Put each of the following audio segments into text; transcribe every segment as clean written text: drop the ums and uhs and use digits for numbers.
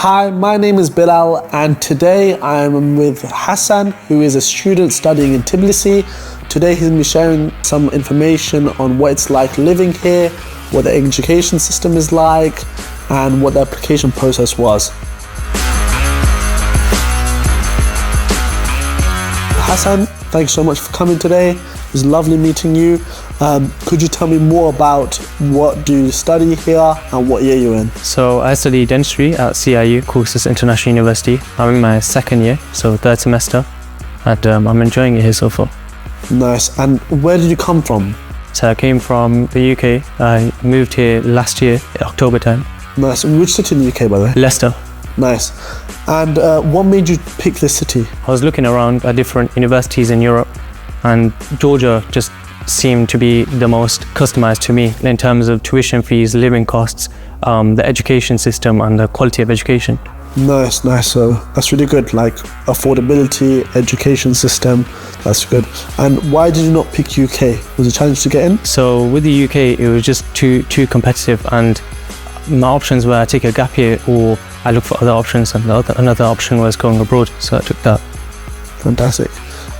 Hi, my name is Bilal and today I am with Hassan, who is a student studying in Tbilisi. Today he's going to be sharing some information on what it's like living here, what the education system is like, and what the application process was. Hassan, thanks so much for coming today. It was lovely meeting you. Could you tell me more about what do you study here and what year you're in? So I study dentistry at CIU, Caucasus International University. I'm in my second year, so third semester, and I'm enjoying it here so far. Nice. And where did you come from? So I came from the UK. I moved here last year, October time. Nice. Which city in the UK, by the way? Leicester. Nice. And what made you pick this city? I was looking around at different universities in Europe, and Georgia just seemed to be the most customized to me in terms of tuition fees, living costs, the education system and the quality of education. Nice. So that's really good, like affordability, education system, that's good. And why did you not pick UK? Was it a challenge to get in? So with the UK, it was just too competitive, and my options were I take a gap year or I look for other options, and another option was going abroad, so I took that. Fantastic.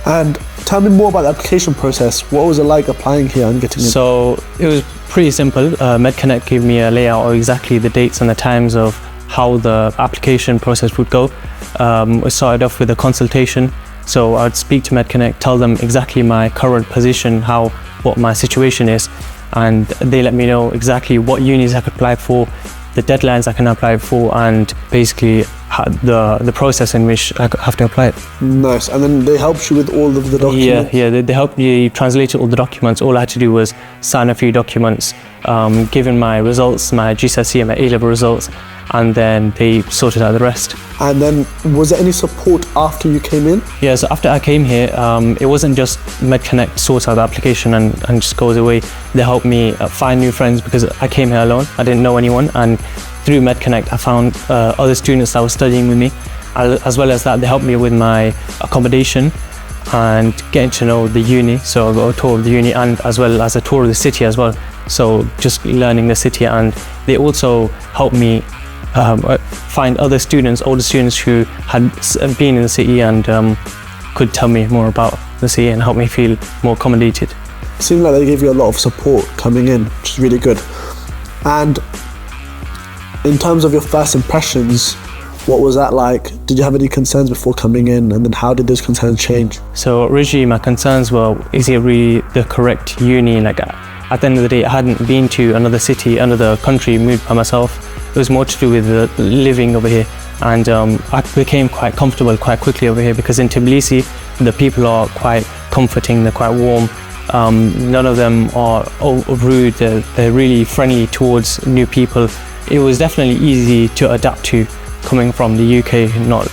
And tell me more about the application process. What was it like applying here and getting in? So it was pretty simple. MedConnect gave me a layout of exactly the dates and the times of how the application process would go. We started off with a consultation. So I'd speak to MedConnect, tell them exactly my current position, what my situation is, and they let me know exactly what unis I could apply for, the deadlines I can apply for, and basically the process in which I have to apply it. Nice. And then they helped you with all of the documents? Yeah, they helped me translate all the documents. All I had to do was sign a few documents, given my results, my GCSE and my A-level results, and then they sorted out the rest. And then was there any support after you came in? Yeah, so after I came here, it wasn't just MedConnect sorts out the application and just goes away. They helped me find new friends because I came here alone. I didn't know anyone, and through MedConnect I found other students that were studying with me. As well as that, they helped me with my accommodation and getting to know the uni. So I got a tour of the uni and as well as a tour of the city as well. So just learning the city, and they also helped me find other students, older students who had been in the city and could tell me more about the city and help me feel more accommodated. It seemed like they gave you a lot of support coming in, which is really good. And in terms of your first impressions, what was that like? Did you have any concerns before coming in, and then how did those concerns change? So originally my concerns were, is it really the correct uni? Like at the end of the day, I hadn't been to another city, another country, moved by myself. It was more to do with the living over here, and I became quite comfortable quite quickly over here because in Tbilisi the people are quite comforting, they're quite warm. None of them are rude, they're really friendly towards new people. It was definitely easy to adapt to coming from the UK, not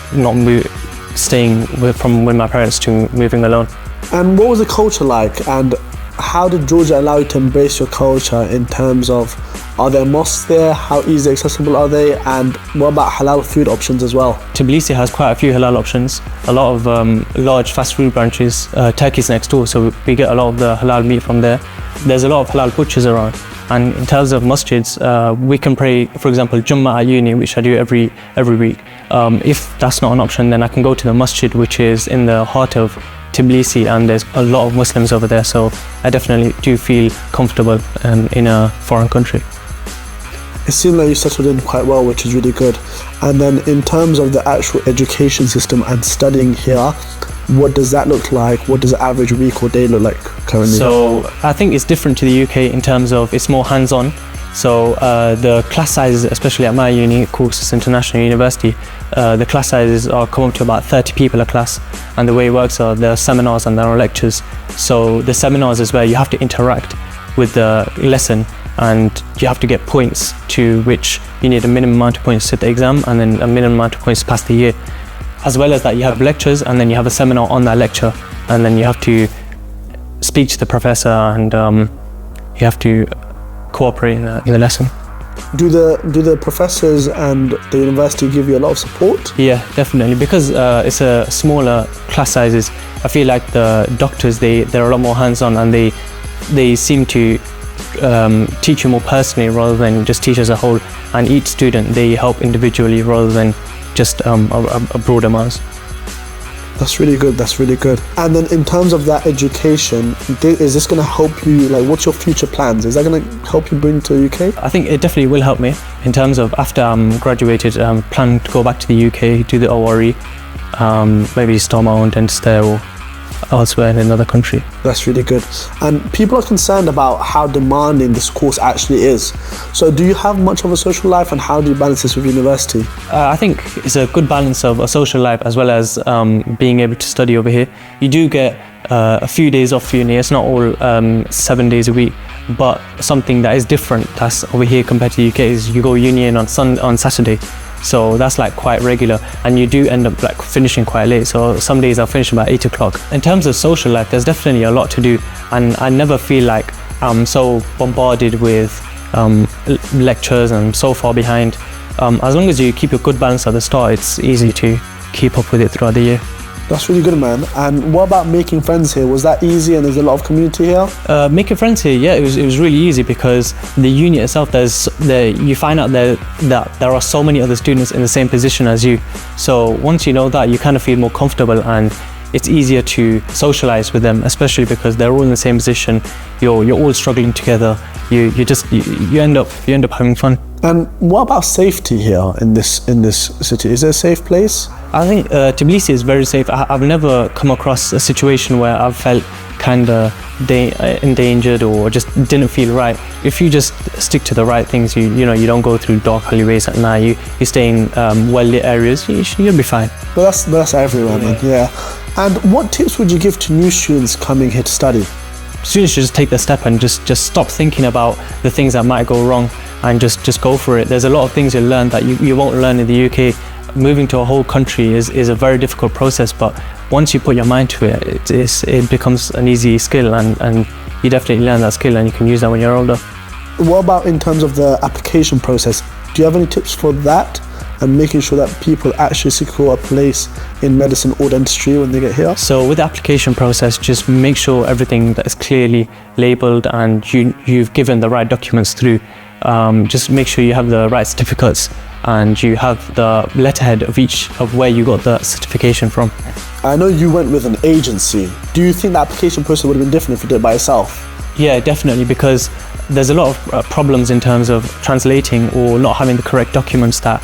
staying from with my parents to moving alone. And what was the culture like, and how did Georgia allow you to embrace your culture in terms of, are there mosques there, how easily accessible are they, and what about halal food options as well? Tbilisi has quite a few halal options, a lot of large fast food branches. Turkey's next door, so we get a lot of the halal meat from there. There's a lot of halal butchers around. And in terms of masjids, we can pray, for example, Jummah at uni, which I do every week. If that's not an option, then I can go to the masjid, which is in the heart of Tbilisi, and there's a lot of Muslims over there, so I definitely do feel comfortable in a foreign country. It seemed like you settled in quite well, which is really good. And then in terms of the actual education system and studying here, what does that look like? What does the average week or day look like currently? So I think it's different to the UK in terms of it's more hands-on. So the class sizes, especially at my uni, Caucasus International University, the class sizes come up to about 30 people a class, and the way it works are there are seminars and there are lectures. So the seminars is where you have to interact with the lesson, and you have to get points, to which you need a minimum amount of points to sit the exam and then a minimum amount of points to pass the year. As well as that, you have lectures, and then you have a seminar on that lecture, and then you have to speak to the professor, and you have to cooperate in the lesson. Do the professors and the university give you a lot of support? Yeah, definitely, because it's a smaller class sizes. I feel like the doctors, they're a lot more hands-on, and they seem to teach you more personally rather than just teach as a whole. And each student, they help individually rather than just a broad amount. That's really good. That's really good. And then in terms of that education, is this going to help you? Like, what's your future plans? Is that going to help you bring to the UK? I think it definitely will help me in terms of after I'm graduated, plan to go back to the UK, do the ORE, maybe start my own dentistry or elsewhere in another country. That's really good. And people are concerned about how demanding this course actually is. So do you have much of a social life, and how do you balance this with university? I think it's a good balance of a social life as well as being able to study over here. You do get a few days off uni. It's not all 7 days a week, but something that is different that's over here compared to the UK is you go uni in on Saturday. So that's like quite regular, and you do end up like finishing quite late. So some days I'll finish about 8 o'clock. In terms of social life, there's definitely a lot to do, and I never feel like I'm so bombarded with lectures and so far behind. As long as you keep a good balance at the start, it's easy to keep up with it throughout the year. That's really good, man. And what about making friends here? Was that easy, and there's a lot of community here? Making friends here, yeah, it was really easy because the uni itself, you find out that there are so many other students in the same position as you. So once you know that, you kind of feel more comfortable, and it's easier to socialize with them, especially because they're all in the same position. You're all struggling together. You end up having fun. And what about safety here in this city? Is it a safe place? I think Tbilisi is very safe. I've never come across a situation where I've felt kind of endangered or just didn't feel right. If you just stick to the right things, you don't go through dark alleyways at night. You stay in well-lit areas. You'll be fine. Well, that's everywhere, man. Yeah. And what tips would you give to new students coming here to study? Students should just take the step and just stop thinking about the things that might go wrong and just go for it. There's a lot of things you'll learn that you won't learn in the UK. Moving to a whole country is a very difficult process, but once you put your mind to it, it becomes an easy skill, and you definitely learn that skill and you can use that when you're older. What about in terms of the application process? Do you have any tips for that, and making sure that people actually secure a place in medicine or dentistry when they get here? So with the application process, just make sure everything that is clearly labelled and you've given the right documents through. Just make sure you have the right certificates and you have the letterhead of where you got the certification from. I know you went with an agency. Do you think the application process would have been different if you did it by yourself? Yeah, definitely, because there's a lot of problems in terms of translating or not having the correct documents that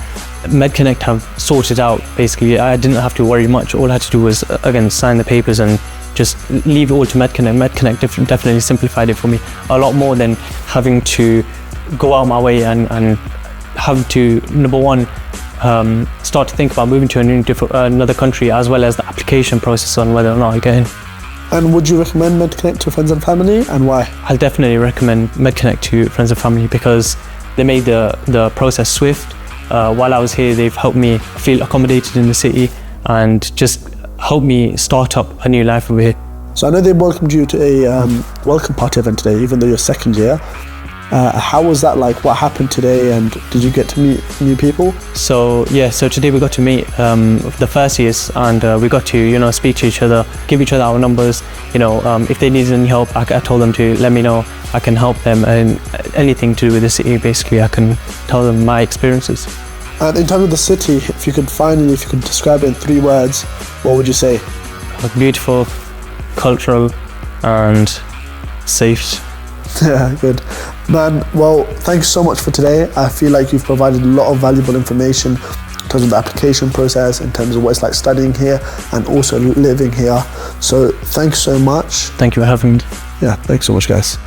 MedConnect have sorted out. Basically, I didn't have to worry much. All I had to do was, again, sign the papers and just leave it all to MedConnect. MedConnect definitely simplified it for me a lot more than having to go out my way and have to, number one, start to think about moving to another country, as well as the application process on whether or not I get in. And would you recommend MedConnect to friends and family, and why? I'll definitely recommend MedConnect to friends and family because they made the process swift. While I was here, they've helped me feel accommodated in the city and just helped me start up a new life over here. So I know they welcomed you to a welcome party event today, even though you're second year. How was that like? What happened today, and did you get to meet new people? So today we got to meet the first years, and we got to speak to each other, give each other our numbers. If they needed any help, I told them to let me know. I can help them, and anything to do with the city, basically, I can tell them my experiences. And in terms of the city, if you could describe it in 3 words, what would you say? Beautiful, cultural, and safe. Yeah, good. Man, well, thanks so much for today. I feel like you've provided a lot of valuable information in terms of the application process, in terms of what it's like studying here and also living here. So thanks so much. Thank you for having me. Yeah, thanks so much, guys.